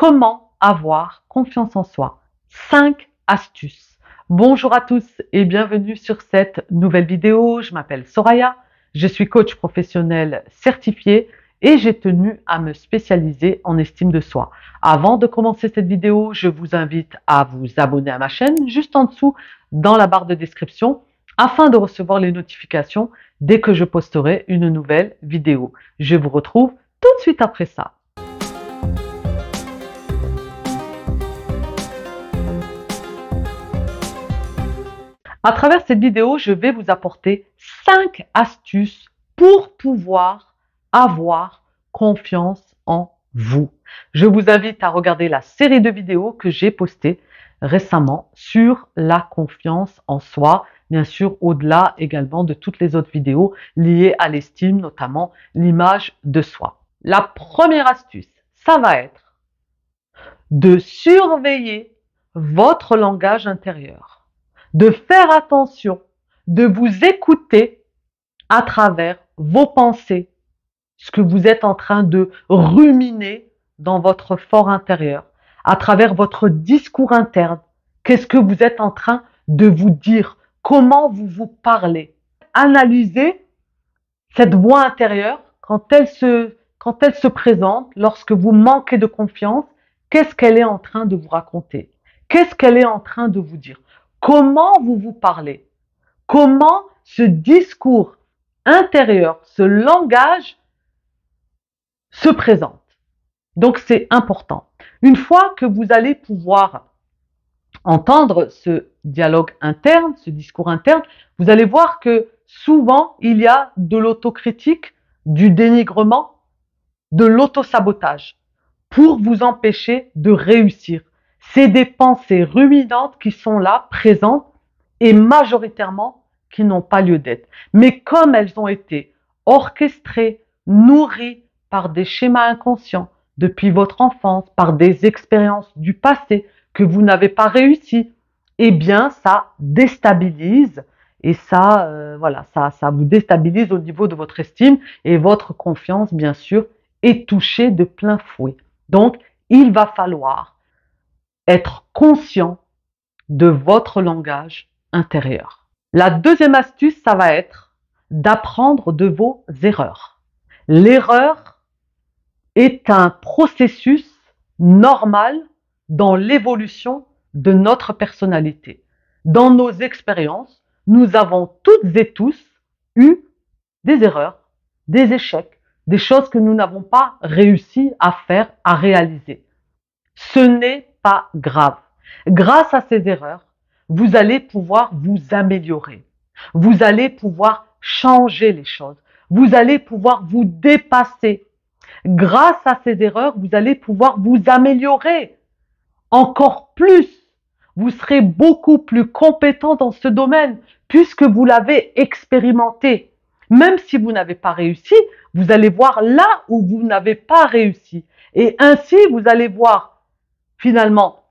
Comment avoir confiance en soi? 5 astuces. Bonjour à tous et bienvenue sur cette nouvelle vidéo. Je m'appelle Soraya, je suis coach professionnel certifié et j'ai tenu à me spécialiser en estime de soi. Avant de commencer cette vidéo, je vous invite à vous abonner à ma chaîne juste en dessous dans la barre de description afin de recevoir les notifications dès que je posterai une nouvelle vidéo. Je vous retrouve tout de suite après ça. À travers cette vidéo, je vais vous apporter 5 astuces pour pouvoir avoir confiance en vous. Je vous invite à regarder la série de vidéos que j'ai postées récemment sur la confiance en soi, bien sûr au-delà également de toutes les autres vidéos liées à l'estime, notamment l'image de soi. La première astuce, ça va être de surveiller votre langage intérieur, de faire attention, de vous écouter à travers vos pensées, ce que vous êtes en train de ruminer dans votre fort intérieur, à travers votre discours interne. Qu'est-ce que vous êtes en train de vous dire? Comment vous vous parlez? Analysez cette voix intérieure quand elle se présente, lorsque vous manquez de confiance. Qu'est-ce qu'elle est en train de vous raconter? Qu'est-ce qu'elle est en train de vous dire? Comment vous vous parlez? Comment ce discours intérieur, ce langage se présente? Donc c'est important. Une fois que vous allez pouvoir entendre ce dialogue interne, ce discours interne, vous allez voir que souvent il y a de l'autocritique, du dénigrement, de l'autosabotage pour vous empêcher de réussir. C'est des pensées ruminantes qui sont là, présentes, et majoritairement qui n'ont pas lieu d'être. Mais comme elles ont été orchestrées, nourries par des schémas inconscients depuis votre enfance, par des expériences du passé que vous n'avez pas réussi, eh bien ça déstabilise et ça, voilà, ça vous déstabilise au niveau de votre estime et votre confiance, bien sûr, est touchée de plein fouet. Donc, il va falloir être conscient de votre langage intérieur. La deuxième astuce, ça va être d'apprendre de vos erreurs. L'erreur est un processus normal dans l'évolution de notre personnalité. Dans nos expériences, nous avons toutes et tous eu des erreurs, des échecs, des choses que nous n'avons pas réussi à faire, à réaliser. Ce n'est pas grave. Grâce à ces erreurs, vous allez pouvoir vous améliorer. Vous allez pouvoir changer les choses. Vous allez pouvoir vous dépasser. Grâce à ces erreurs, vous allez pouvoir vous améliorer encore plus. Vous serez beaucoup plus compétent dans ce domaine puisque vous l'avez expérimenté. Même si vous n'avez pas réussi, vous allez voir là où vous n'avez pas réussi. Et ainsi, vous allez voir finalement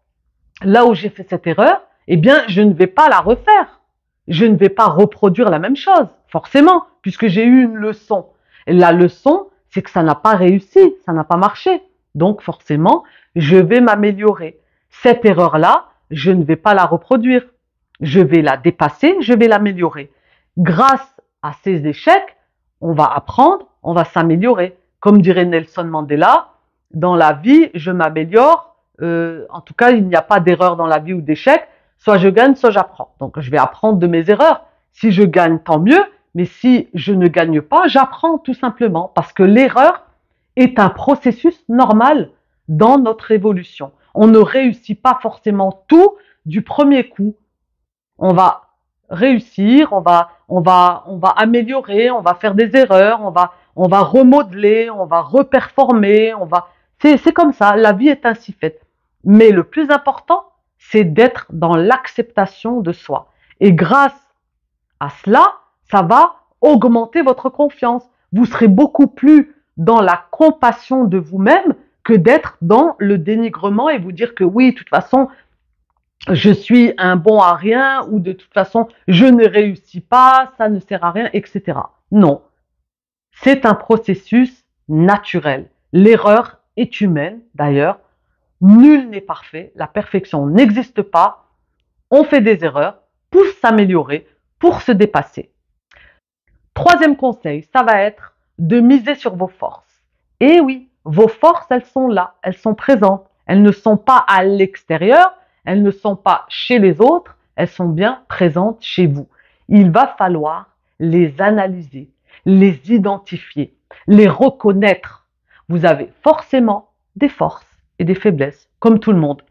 là où j'ai fait cette erreur, eh bien, je ne vais pas la refaire. Je ne vais pas reproduire la même chose, forcément, puisque j'ai eu une leçon. Et la leçon, c'est que ça n'a pas réussi, ça n'a pas marché. Donc, forcément, je vais m'améliorer. Cette erreur-là, je ne vais pas la reproduire. Je vais la dépasser, je vais l'améliorer. Grâce à ces échecs, on va apprendre, on va s'améliorer. Comme dirait Nelson Mandela, dans la vie, je m'améliore. En tout cas, il n'y a pas d'erreur dans la vie ou d'échec. Soit je gagne, soit j'apprends. Donc, je vais apprendre de mes erreurs. Si je gagne, tant mieux. Mais si je ne gagne pas, j'apprends tout simplement. Parce que l'erreur est un processus normal dans notre évolution. On ne réussit pas forcément tout du premier coup. On va réussir, on va améliorer, on va faire des erreurs, on va remodeler, on va reperformer, c'est comme ça, la vie est ainsi faite. Mais le plus important, c'est d'être dans l'acceptation de soi. Et grâce à cela, ça va augmenter votre confiance. Vous serez beaucoup plus dans la compassion de vous-même que d'être dans le dénigrement et vous dire que oui, de toute façon, je suis un bon à rien ou de toute façon, je ne réussis pas, ça ne sert à rien, etc. Non, c'est un processus naturel. L'erreur est humaine d'ailleurs. Nul n'est parfait, la perfection n'existe pas. On fait des erreurs pour s'améliorer, pour se dépasser. Troisième conseil, ça va être de miser sur vos forces. Et oui, vos forces, elles sont là, elles sont présentes. Elles ne sont pas à l'extérieur, elles ne sont pas chez les autres, elles sont bien présentes chez vous. Il va falloir les analyser, les identifier, les reconnaître. Vous avez forcément des forces et des faiblesses, comme tout le monde.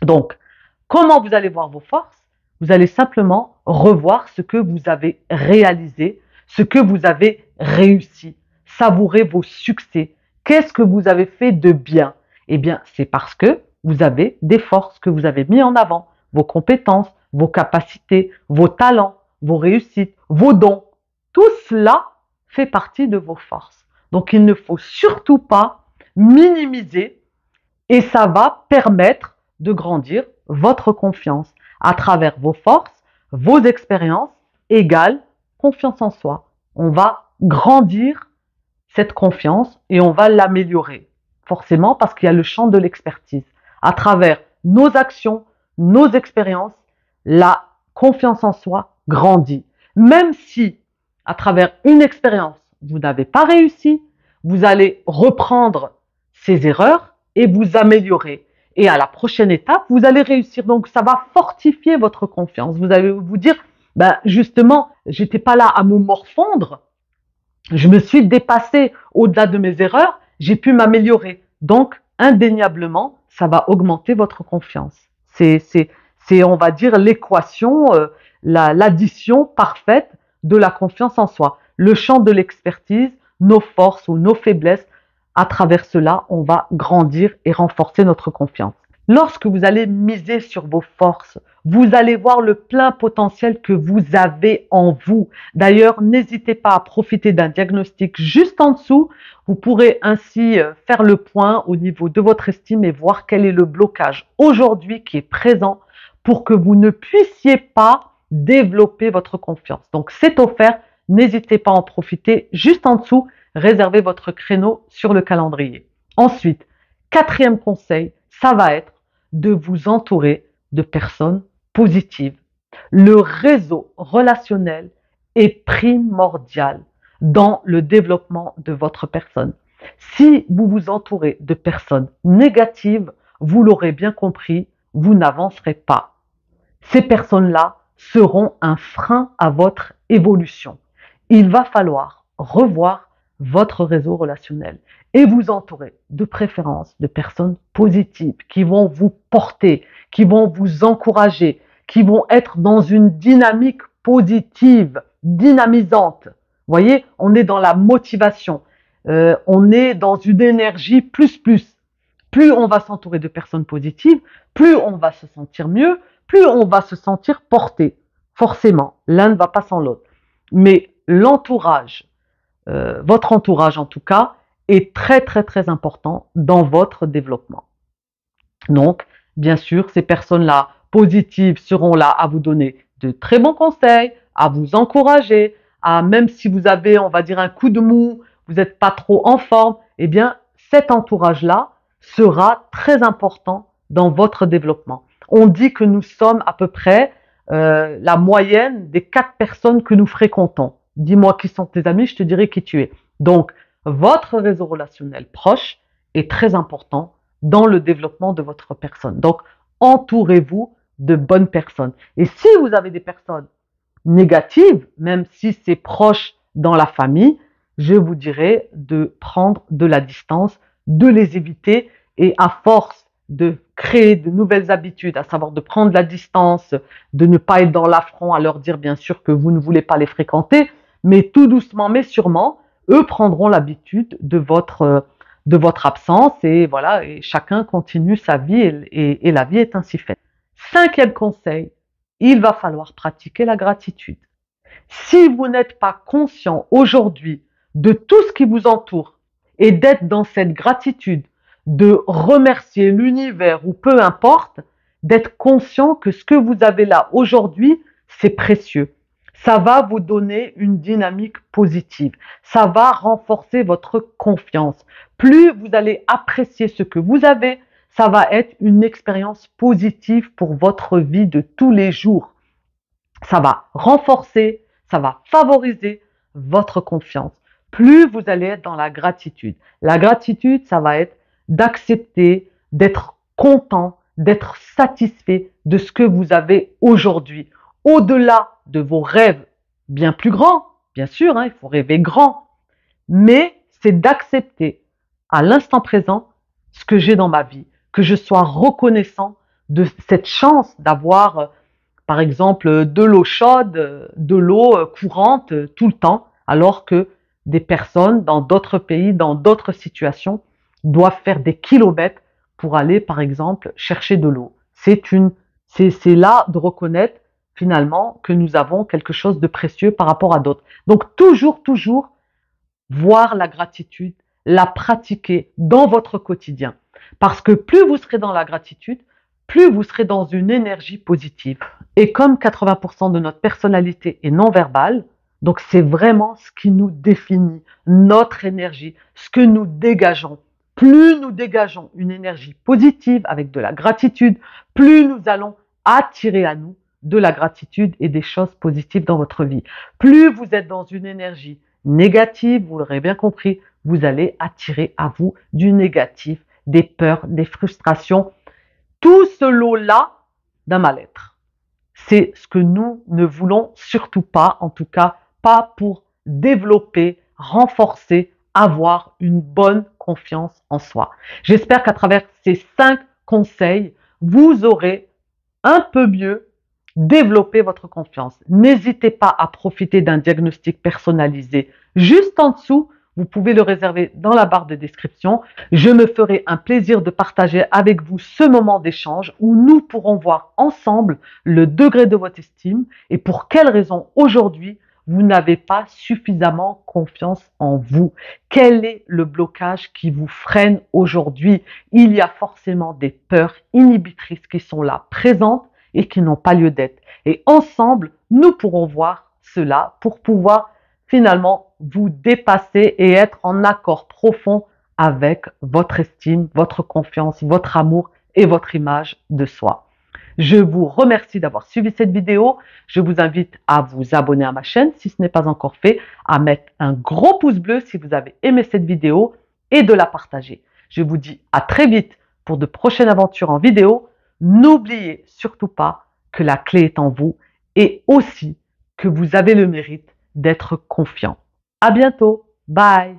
Donc, comment vous allez voir vos forces? Vous allez simplement revoir ce que vous avez réalisé, ce que vous avez réussi, savourer vos succès. Qu'est-ce que vous avez fait de bien? Eh bien, c'est parce que vous avez des forces que vous avez mis en avant, vos compétences, vos capacités, vos talents, vos réussites, vos dons. Tout cela fait partie de vos forces. Donc, il ne faut surtout pas minimiser et ça va permettre de grandir votre confiance à travers vos forces, vos expériences égale confiance en soi. On va grandir cette confiance et on va l'améliorer. Forcément parce qu'il y a le champ de l'expertise. À travers nos actions, nos expériences, la confiance en soi grandit. Même si à travers une expérience, vous n'avez pas réussi, vous allez reprendre ces erreurs et vous améliorer. Et à la prochaine étape, vous allez réussir. Donc, ça va fortifier votre confiance. Vous allez vous dire, ben justement, j'étais pas là à me morfondre. Je me suis dépassé au-delà de mes erreurs. J'ai pu m'améliorer. Donc, indéniablement, ça va augmenter votre confiance. C'est, on va dire, l'équation, l'addition parfaite de la confiance en soi. Le champ de l'expertise, nos forces ou nos faiblesses, à travers cela, on va grandir et renforcer notre confiance. Lorsque vous allez miser sur vos forces, vous allez voir le plein potentiel que vous avez en vous. D'ailleurs, n'hésitez pas à profiter d'un diagnostic juste en dessous. Vous pourrez ainsi faire le point au niveau de votre estime et voir quel est le blocage aujourd'hui qui est présent pour que vous ne puissiez pas développer votre confiance. Donc, c'est offert. N'hésitez pas à en profiter juste en dessous. Réservez votre créneau sur le calendrier. Ensuite, quatrième conseil, ça va être de vous entourer de personnes positives. Le réseau relationnel est primordial dans le développement de votre personne. Si vous vous entourez de personnes négatives, vous l'aurez bien compris, vous n'avancerez pas. Ces personnes-là seront un frein à votre évolution. Il va falloir revoir votre réseau relationnel et vous entourer de préférence de personnes positives qui vont vous porter, qui vont vous encourager, qui vont être dans une dynamique positive, dynamisante. Vous voyez, on est dans la motivation, on est dans une énergie plus plus. Plus on va s'entourer de personnes positives, plus on va se sentir mieux, plus on va se sentir porté. Forcément, l'un ne va pas sans l'autre. Mais l'entourage, votre entourage en tout cas, est très très très important dans votre développement. Donc, bien sûr, ces personnes-là positives seront là à vous donner de très bons conseils, à vous encourager, à même si vous avez, on va dire, un coup de mou, vous n'êtes pas trop en forme, eh bien, cet entourage-là sera très important dans votre développement. On dit que nous sommes à peu près la moyenne des 4 personnes que nous fréquentons. Dis-moi qui sont tes amis, je te dirai qui tu es. Donc, votre réseau relationnel proche est très important dans le développement de votre personne. Donc, entourez-vous de bonnes personnes. Et si vous avez des personnes négatives, même si c'est proche dans la famille, je vous dirais de prendre de la distance, de les éviter et à force de créer de nouvelles habitudes, à savoir de prendre la distance, de ne pas être dans l'affront, à leur dire bien sûr que vous ne voulez pas les fréquenter, mais tout doucement mais sûrement, eux prendront l'habitude de votre absence et voilà, et chacun continue sa vie et la vie est ainsi faite. Cinquième conseil, il va falloir pratiquer la gratitude. Si vous n'êtes pas conscient aujourd'hui de tout ce qui vous entoure et d'être dans cette gratitude, de remercier l'univers ou peu importe, d'être conscient que ce que vous avez là aujourd'hui, c'est précieux. Ça va vous donner une dynamique positive. Ça va renforcer votre confiance. Plus vous allez apprécier ce que vous avez, ça va être une expérience positive pour votre vie de tous les jours. Ça va renforcer, ça va favoriser votre confiance. Plus vous allez être dans la gratitude. La gratitude, ça va être d'accepter, d'être content, d'être satisfait de ce que vous avez aujourd'hui. Au-delà de vos rêves bien plus grands, bien sûr, il faut rêver grand, mais c'est d'accepter à l'instant présent ce que j'ai dans ma vie, que je sois reconnaissant de cette chance d'avoir par exemple de l'eau chaude, de l'eau courante tout le temps, alors que des personnes dans d'autres pays, dans d'autres situations, doivent faire des kilomètres pour aller, par exemple, chercher de l'eau. C'est là de reconnaître finalement que nous avons quelque chose de précieux par rapport à d'autres. Donc toujours voir la gratitude, la pratiquer dans votre quotidien. Parce que plus vous serez dans la gratitude, plus vous serez dans une énergie positive. Et comme 80% de notre personnalité est non verbale, donc c'est vraiment ce qui nous définit, notre énergie, ce que nous dégageons. Plus nous dégageons une énergie positive avec de la gratitude, plus nous allons attirer à nous de la gratitude et des choses positives dans votre vie. Plus vous êtes dans une énergie négative, vous l'aurez bien compris, vous allez attirer à vous du négatif, des peurs, des frustrations, tout ce lot-là d'un mal-être. C'est ce que nous ne voulons surtout pas, en tout cas pas pour développer, renforcer, avoir une bonne confiance en soi. J'espère qu'à travers ces 5 conseils, vous aurez un peu mieux développer votre confiance. N'hésitez pas à profiter d'un diagnostic personnalisé juste en dessous. Vous pouvez le réserver dans la barre de description. Je me ferai un plaisir de partager avec vous ce moment d'échange où nous pourrons voir ensemble le degré de votre estime et pour quelles raisons aujourd'hui vous n'avez pas suffisamment confiance en vous. Quel est le blocage qui vous freine aujourd'hui? Il y a forcément des peurs inhibitrices qui sont là, présentes et qui n'ont pas lieu d'être. Et ensemble, nous pourrons voir cela pour pouvoir finalement vous dépasser et être en accord profond avec votre estime, votre confiance, votre amour et votre image de soi. Je vous remercie d'avoir suivi cette vidéo. Je vous invite à vous abonner à ma chaîne si ce n'est pas encore fait, à mettre un gros pouce bleu si vous avez aimé cette vidéo et de la partager. Je vous dis à très vite pour de prochaines aventures en vidéo. N'oubliez surtout pas que la clé est en vous et aussi que vous avez le mérite d'être confiant. À bientôt. Bye.